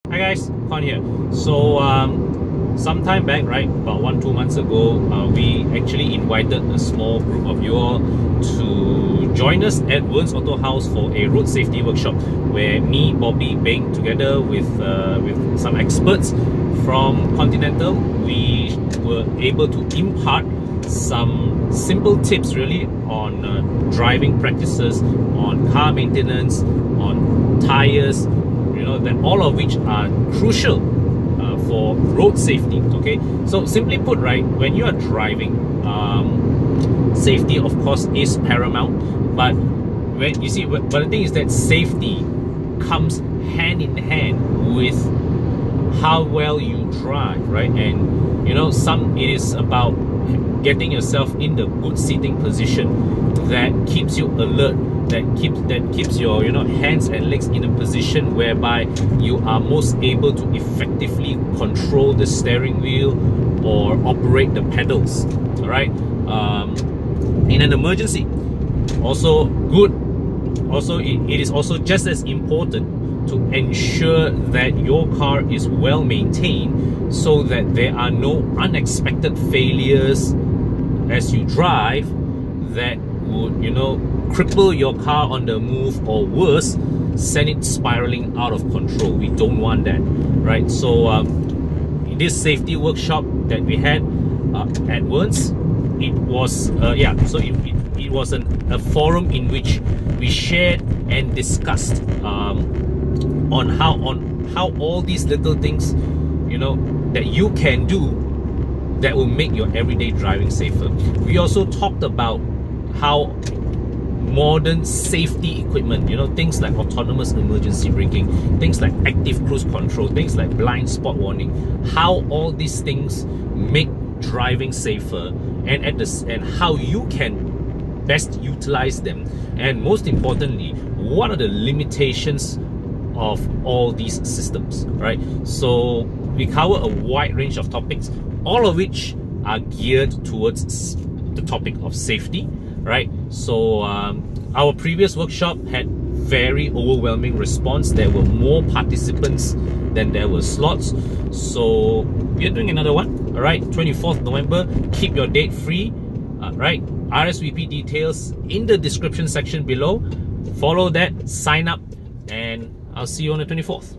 Hi guys, Khan here. So some time back, right, about 1-2 months ago, we actually invited a small group of you all to join us at Wearnes Autohaus for a road safety workshop where me, Bobby, Beng, together with some experts from Continental, we were able to impart some simple tips really on driving practices, on car maintenance, on tires, you know, that all of which are crucial for road safety. Okay, so simply put, right, when you are driving, safety of course is paramount, but when you see, but the thing is that safety comes hand in hand with how well you drive, right? And you know, it is about getting yourself in the good seating position that keeps you alert, that keeps your, you know, hands and legs in a position whereby you are most able to effectively control the steering wheel or operate the pedals. All right, in an emergency, also good. Also, it is also just as important to ensure that your car is well maintained so that there are no unexpected failures as you drive that would, you know, cripple your car on the move, or worse, send it spiraling out of control. We don't want that, right? So in this safety workshop that we had at Wearnes, it was it was a forum in which we shared and discussed on how all these little things, you know, that you can do that will make your everyday driving safer. We also talked about how modern safety equipment, you know, things like autonomous emergency braking, things like active cruise control, things like blind spot warning, how all these things make driving safer, and how you can best utilize them, and most importantly, what are the limitations of all these systems, right? So we cover a wide range of topics, all of which are geared towards the topic of safety, right? So our previous workshop had very overwhelming response. There were more participants than there were slots, so we're doing another one. All right, 24th November, keep your date free. Right, RSVP details in the description section below. Follow that, sign up, and I'll see you on the 24th.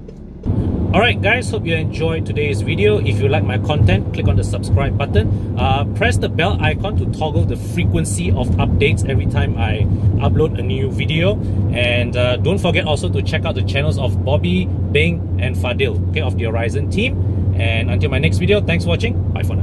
Alright guys, hope you enjoyed today's video. If you like my content, click on the subscribe button. Press the bell icon to toggle the frequency of updates every time I upload a new video. And don't forget also to check out the channels of Bobby, Beng, and Fadil, okay, of the Horizon team. And until my next video, thanks for watching. Bye for now.